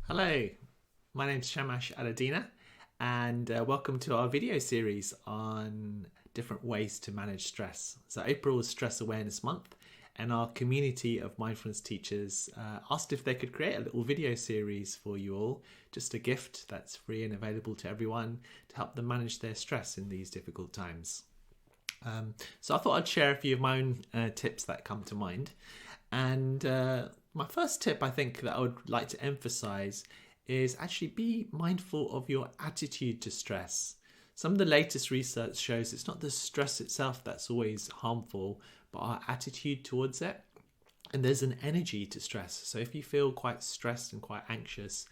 Hello, my name's Shamash Alidina, and welcome to our video series on different ways to manage stress. So April is Stress Awareness Month, and our community of mindfulness teachers asked if they could create a little video series for you all, just a gift that's free and available to everyone to help them manage their stress in these difficult times. So I thought I'd share a few of my own tips that come to mind. And my first tip I think that I would like to emphasize is actually be mindful of your attitude to stress. Some of the latest research shows it's not the stress itself that's always harmful, but our attitude towards it. And there's an energy to stress. So if you feel quite stressed and quite anxious,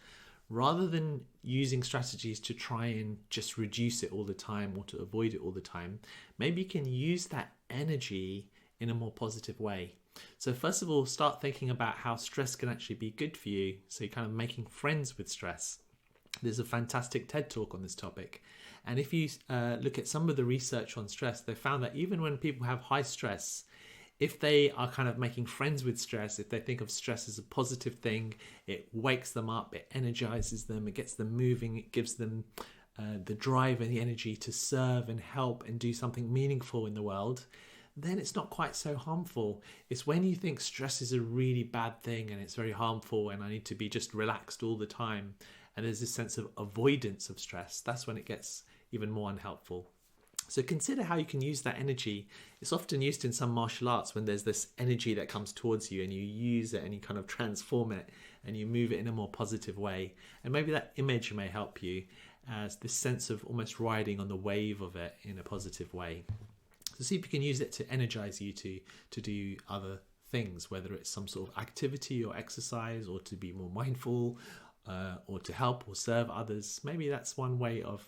rather than using strategies to try and just reduce it all the time or to avoid it all the time, maybe you can use that energy in a more positive way. So first of all, start thinking about how stress can actually be good for you. So you're kind of making friends with stress. There's a fantastic TED talk on this topic. And if you look at some of the research on stress, they found that even when people have high stress, if they are kind of making friends with stress, if they think of stress as a positive thing, it wakes them up, it energizes them, it gets them moving, it gives them the drive and the energy to serve and help and do something meaningful in the world, then it's not quite so harmful. It's when you think stress is a really bad thing and it's very harmful and I need to be just relaxed all the time, and there's this sense of avoidance of stress, that's when it gets even more unhelpful. So consider how you can use that energy. It's often used in some martial arts when there's this energy that comes towards you and you use it and you kind of transform it and you move it in a more positive way. And maybe that image may help you as this sense of almost riding on the wave of it in a positive way. So see if you can use it to energize you to do other things, whether it's some sort of activity or exercise or to be more mindful or to help or serve others. Maybe that's one way of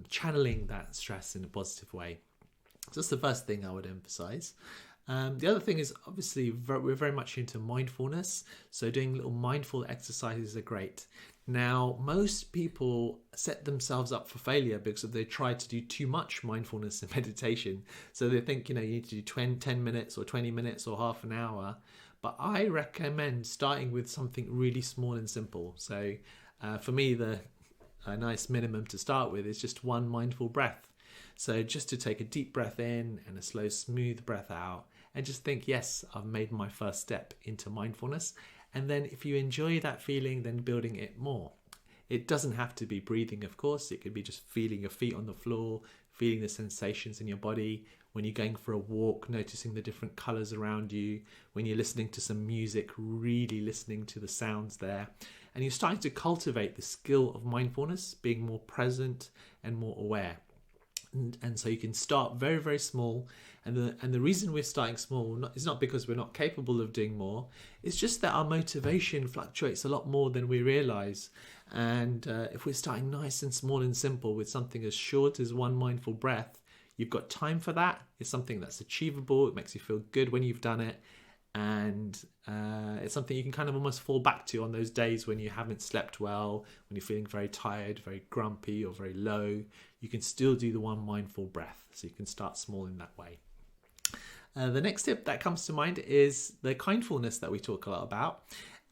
channeling that stress in a positive way. So that's the first thing I would emphasize. The other thing is obviously we're very much into mindfulness, so doing little mindful exercises are great. Now, most people set themselves up for failure because they try to do too much mindfulness and meditation. So they think, you need to do 10 minutes or 20 minutes or half an hour. But I recommend starting with something really small and simple. So for me, a nice minimum to start with is just one mindful breath. So just to take a deep breath in and a slow, smooth breath out and just think, yes, I've made my first step into mindfulness. And then if you enjoy that feeling, then building it more. It doesn't have to be breathing, of course. It could be just feeling your feet on the floor, feeling the sensations in your body. When you're going for a walk, noticing the different colors around you. When you're listening to some music, really listening to the sounds there. And you're starting to cultivate the skill of mindfulness, being more present and more aware. And so you can start very, very small. And the reason we're starting small is not because we're not capable of doing more. It's just that our motivation fluctuates a lot more than we realize. And if we're starting nice and small and simple with something as short as one mindful breath, you've got time for that. It's something that's achievable. It makes you feel good when you've done it. And it's something you can kind of almost fall back to on those days when you haven't slept well, when you're feeling very tired, very grumpy or very low. You can still do the one mindful breath. So you can start small in that way. The next tip that comes to mind is the kindfulness that we talk a lot about.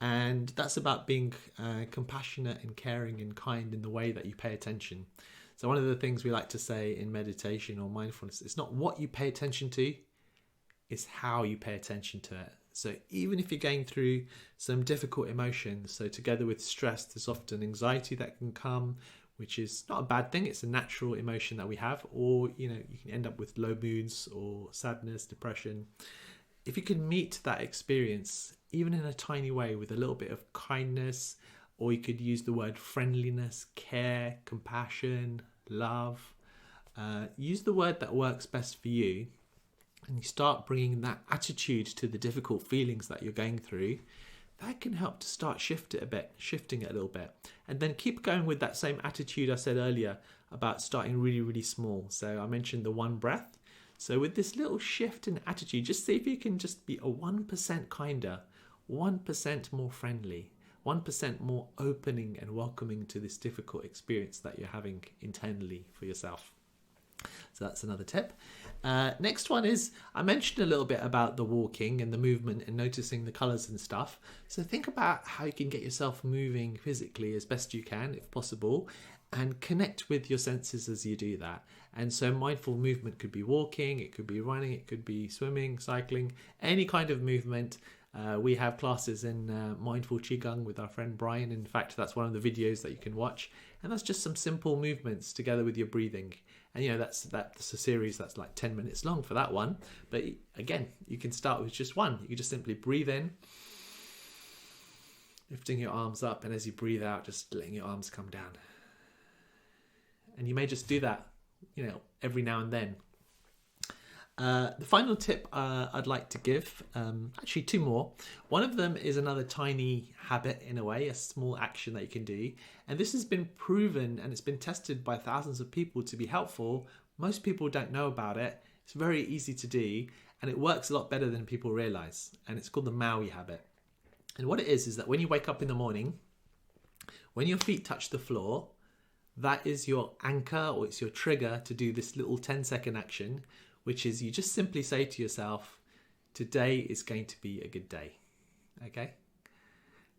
And that's about being compassionate and caring and kind in the way that you pay attention. So one of the things we like to say in meditation or mindfulness, it's not what you pay attention to, it's how you pay attention to it. So even if you're going through some difficult emotions, so together with stress, there's often anxiety that can come, which is not a bad thing. It's a natural emotion that we have, or, you can end up with low moods or sadness, depression. If you can meet that experience, even in a tiny way, with a little bit of kindness, or you could use the word friendliness, care, compassion, love, use the word that works best for you, and you start bringing that attitude to the difficult feelings that you're going through, that can help to start shifting it a little bit. And then keep going with that same attitude I said earlier about starting really, really small. So I mentioned the one breath. So with this little shift in attitude, just see if you can just be a 1% kinder, 1% more friendly, 1% more opening and welcoming to this difficult experience that you're having internally for yourself. So that's another tip. Next one is, I mentioned a little bit about the walking and the movement and noticing the colours and stuff. So think about how you can get yourself moving physically as best you can, if possible, and connect with your senses as you do that. And so mindful movement could be walking, it could be running, it could be swimming, cycling, any kind of movement. We have classes in mindful Qigong with our friend Brian. In fact, that's one of the videos that you can watch. And that's just some simple movements together with your breathing. And that's a series that's like 10 minutes long for that one. But again, you can start with just one. You can just simply breathe in, lifting your arms up, and as you breathe out, just letting your arms come down. And you may just do that, every now and then. The final tip I'd like to give, actually two more. One of them is another tiny habit in a way, a small action that you can do. And this has been proven and it's been tested by thousands of people to be helpful. Most people don't know about it. It's very easy to do and it works a lot better than people realize. And it's called the Maui Habit. And what it is that when you wake up in the morning, when your feet touch the floor, that is your anchor or it's your trigger to do this little 10-second action, which is you just simply say to yourself, today is going to be a good day. Okay?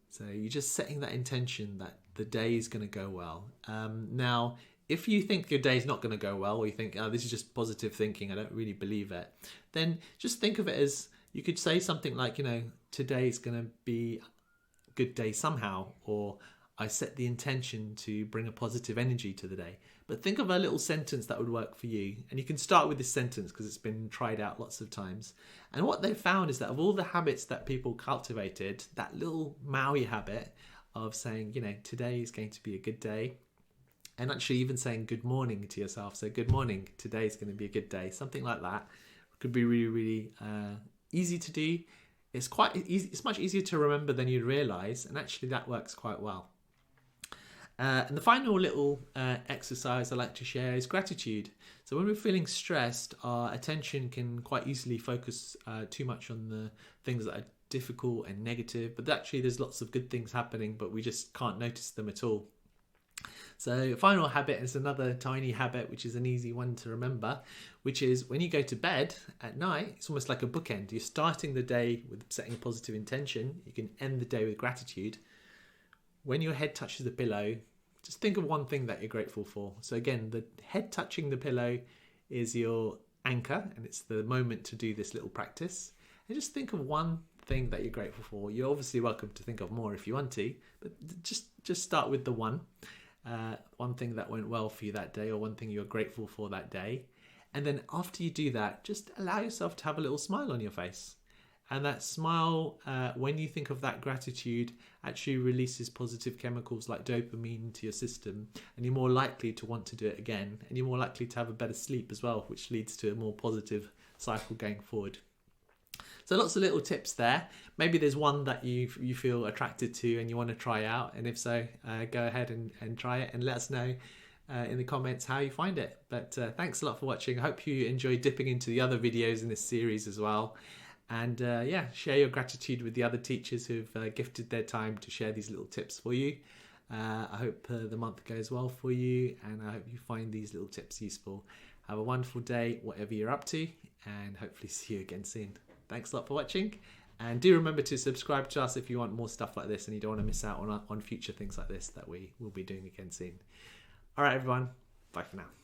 So you're just setting that intention that the day is going to go well. Now, if you think your day is not going to go well, or you think, oh, this is just positive thinking, I don't really believe it, then just think of it as, you could say something like, today is going to be a good day somehow, or I set the intention to bring a positive energy to the day. But think of a little sentence that would work for you. And you can start with this sentence because it's been tried out lots of times. And what they found is that of all the habits that people cultivated, that little Maui habit of saying, today is going to be a good day. And actually even saying good morning to yourself. So good morning, today is going to be a good day. Something like that could be really, really easy to do. It's quite easy. It's much easier to remember than you'd realize. And actually that works quite well. And the final little exercise I like to share is gratitude. So when we're feeling stressed, our attention can quite easily focus too much on the things that are difficult and negative. But actually there's lots of good things happening, but we just can't notice them at all. So final habit is another tiny habit, which is an easy one to remember, which is when you go to bed at night, it's almost like a bookend. You're starting the day with setting a positive intention. You can end the day with gratitude. When your head touches the pillow, just think of one thing that you're grateful for. So again, the head touching the pillow is your anchor, and it's the moment to do this little practice. And just think of one thing that you're grateful for. You're obviously welcome to think of more if you want to, but just start with the one thing that went well for you that day, or one thing you're grateful for that day. And then after you do that, just allow yourself to have a little smile on your face. And that smile, when you think of that gratitude, actually releases positive chemicals like dopamine to your system. And you're more likely to want to do it again. And you're more likely to have a better sleep as well, which leads to a more positive cycle going forward. So lots of little tips there. Maybe there's one that you feel attracted to and you want to try out. And if so, go ahead and try it and let us know in the comments how you find it. But thanks a lot for watching. I hope you enjoy dipping into the other videos in this series as well. And share your gratitude with the other teachers who've gifted their time to share these little tips for you. I hope the month goes well for you, and I hope you find these little tips useful. Have a wonderful day, whatever you're up to, and hopefully see you again soon. Thanks a lot for watching, and do remember to subscribe to us if you want more stuff like this and you don't want to miss out on future things like this that we will be doing again soon. All right, everyone. Bye for now.